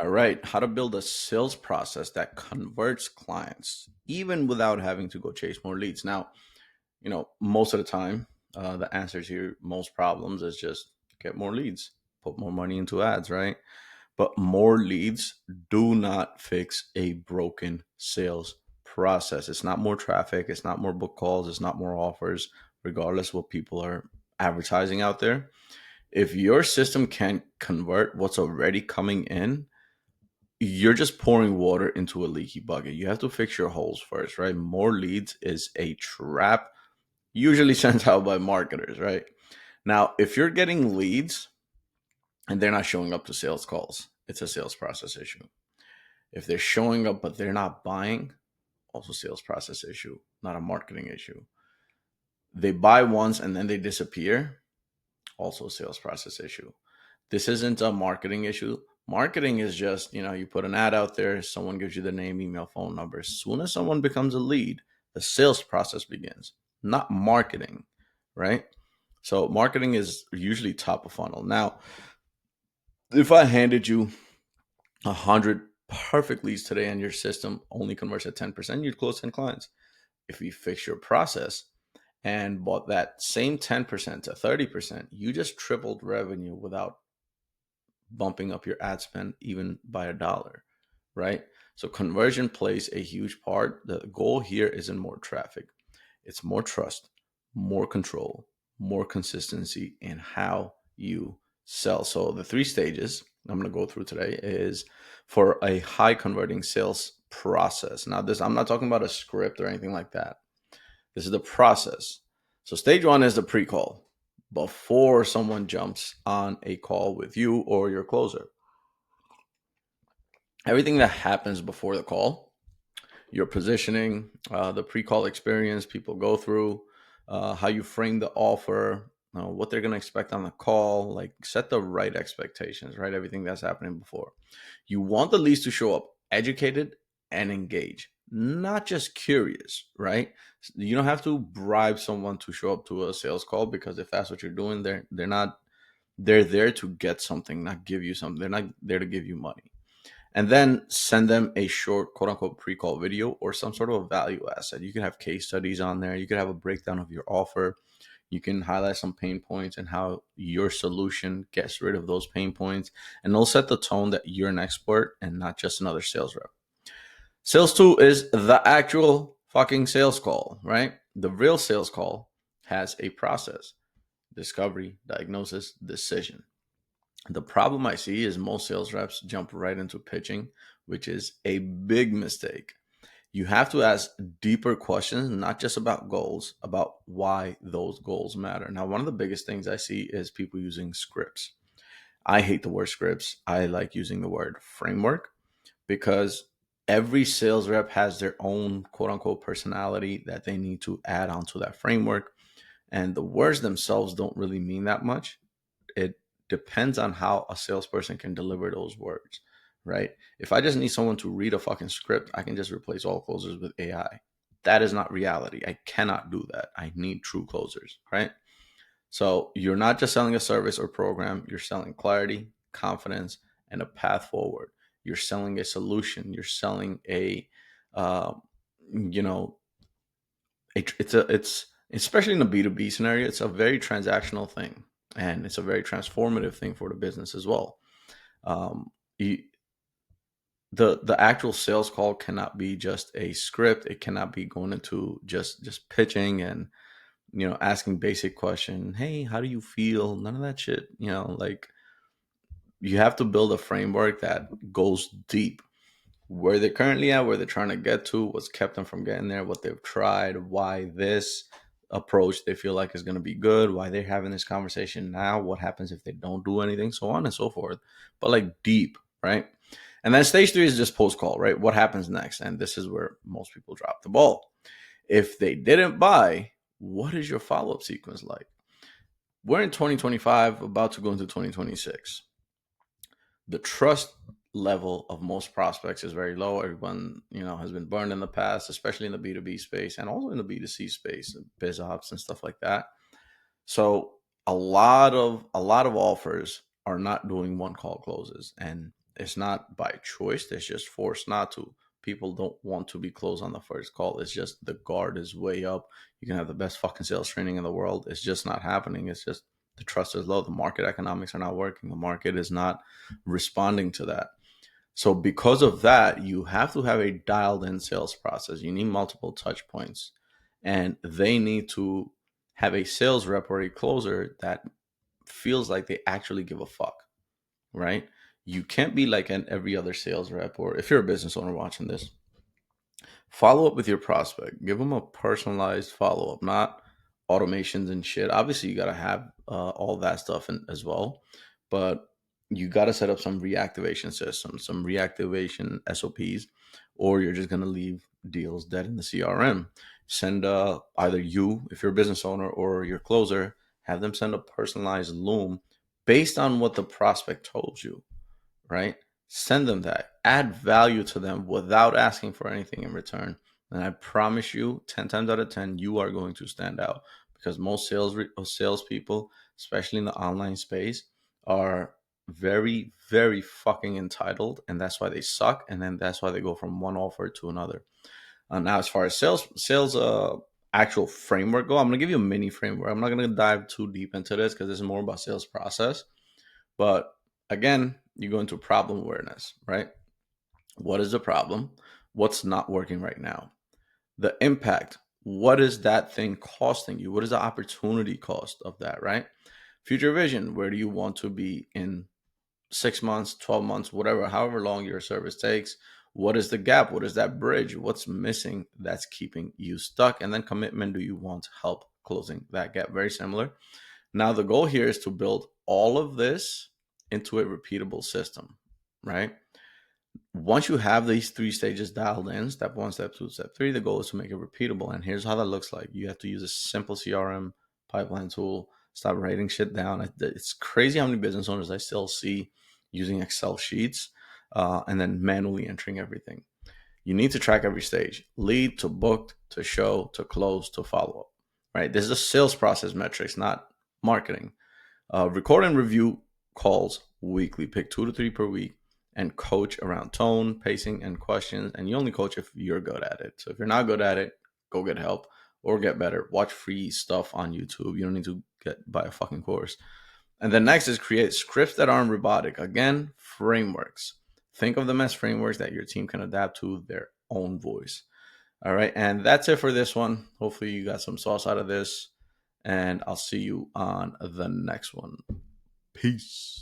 All right, how to build a sales process that converts clients even without having to go chase more leads. Now, most of the time, the answer to most problems is just get more leads, put more money into ads, right? But more leads do not fix a broken sales process. It's not more traffic, it's not more book calls, it's not more offers, regardless what people are advertising out there. If your system can't convert what's already coming in, you're just pouring water into a leaky bucket. You have to fix your holes first, right? More leads is a trap, usually sent out by marketers, right? Now, if you're getting leads and they're not showing up to sales calls, it's a sales process issue. If they're showing up but they're not buying, also sales process issue, not a marketing issue. They buy once and then they disappear, also a sales process issue. This isn't a marketing issue. Marketing is just, you put an ad out there, someone gives you the name, email, phone number. As soon as someone becomes a lead, the sales process begins, not marketing, right? So marketing is usually top of funnel. Now, if I handed you 100 perfect leads today and your system only converts at 10%, you'd close 10 clients. If you fix your process and bought that same 10% to 30%, you just tripled revenue without bumping up your ad spend even by a dollar, right? So conversion plays a huge part. The goal here isn't more traffic, it's more trust, more control, more consistency in how you sell. So the three stages I'm going to go through today is for a high converting sales process. Now, this, I'm not talking about a script or anything like that. This is the process. So stage one is the pre-call, before someone jumps on a call with you or your closer. Everything that happens before the call, your positioning, the pre-call experience people go through, how you frame the offer, what they're going to expect on the call, like set the right expectations, right? Everything that's happening before. You want the leads to show up educated and engaged, not just curious, right? You don't have to bribe someone to show up to a sales call, because if that's what you're doing, they're there to get something, not give you something. They're not there to give you money. And then send them a short quote unquote pre-call video or some sort of a value asset. You can have case studies on there. You can have a breakdown of your offer. You can highlight some pain points and how your solution gets rid of those pain points. And it'll set the tone that you're an expert and not just another sales rep. Sales two is the actual fucking sales call, right? The real sales call has a process: discovery, diagnosis, decision. The problem I see is most sales reps jump right into pitching, which is a big mistake. You have to ask deeper questions, not just about goals, about why those goals matter. Now, one of the biggest things I see is people using scripts. I hate the word scripts. I like using the word framework, because every sales rep has their own quote unquote personality that they need to add onto that framework. And the words themselves don't really mean that much. It depends on how a salesperson can deliver those words, right? If I just need someone to read a fucking script, I can just replace all closers with AI. That is not reality. I cannot do that. I need true closers, right? So you're not just selling a service or program, you're selling clarity, confidence, and a path forward. You're selling a solution. You're selling a, uh, you know, it's especially in a B2B scenario, it's a very transactional thing, and it's a very transformative thing for the business as well. Um, you, the actual sales call cannot be just a script. It cannot be going into just pitching and asking basic question. Hey, how do you feel? None of that shit. Like, you have to build a framework that goes deep, where they're currently at, where they're trying to get to, what's kept them from getting there, what they've tried, why this approach they feel like is going to be good, why they're having this conversation now, what happens if they don't do anything, so on and so forth. But like deep, right? And then stage three is just post call, right? What happens next? And this is where most people drop the ball. If they didn't buy, what is your follow up sequence like? We're in 2025, about to go into 2026. The trust level of most prospects is very low. Everyone, has been burned in the past, especially in the B2B space and also in the B2C space, biz ops and stuff like that. So a lot of offers are not doing one call closes, and it's not by choice. It's just forced not to. People don't want to be closed on the first call. It's just the guard is way up. You can have the best fucking sales training in the world. It's just not happening. It's just the trust is low. The market economics are not working. The market is not responding to that. So because of that, you have to have a dialed in sales process. You need multiple touch points, and they need to have a sales rep or a closer that feels like they actually give a fuck, right? You can't be like an every other sales rep, or if you're a business owner watching this, follow up with your prospect. Give them a personalized follow up, not automations and shit. Obviously, you got to have all that stuff as well, but you got to set up some reactivation systems, some reactivation SOPs, or you're just going to leave deals dead in the CRM. Send either you, if you're a business owner, or your closer, have them send a personalized loom based on what the prospect told you, right? Send them that. Add value to them without asking for anything in return. And I promise you, 10 times out of 10, you are going to stand out, because most salespeople, especially in the online space, are very, very fucking entitled. And that's why they suck. And then that's why they go from one offer to another. Now, as far as sales actual framework go, I'm going to give you a mini framework. I'm not going to dive too deep into this because this is more about sales process. But again, you go into problem awareness, right? What is the problem? What's not working right now? The impact. What is that thing costing you? What is the opportunity cost of that, right? Future vision. Where do you want to be in 6 months, 12 months, whatever, however long your service takes? What is the gap? What is that bridge? What's missing that's keeping you stuck? And then commitment. Do you want help closing that gap? Very similar. Now, the goal here is to build all of this into a repeatable system, right? Once you have these three stages dialed in, step one, step two, step three, the goal is to make it repeatable. And here's how that looks like. You have to use a simple CRM pipeline tool. Stop writing shit down. It's crazy how many business owners I still see using Excel sheets and then manually entering everything. You need to track every stage: lead to booked to show to close to follow up, right? This is a sales process metrics, not marketing. Record and review calls weekly. Pick 2 to 3 per week and coach around tone, pacing, and questions. And you only coach if you're good at it. So if you're not good at it, go get help or get better. Watch free stuff on YouTube. You don't need to buy a fucking course. And then next is create scripts that aren't robotic. Again, frameworks. Think of them as frameworks that your team can adapt to their own voice. All right. And that's it for this one. Hopefully you got some sauce out of this. And I'll see you on the next one. Peace.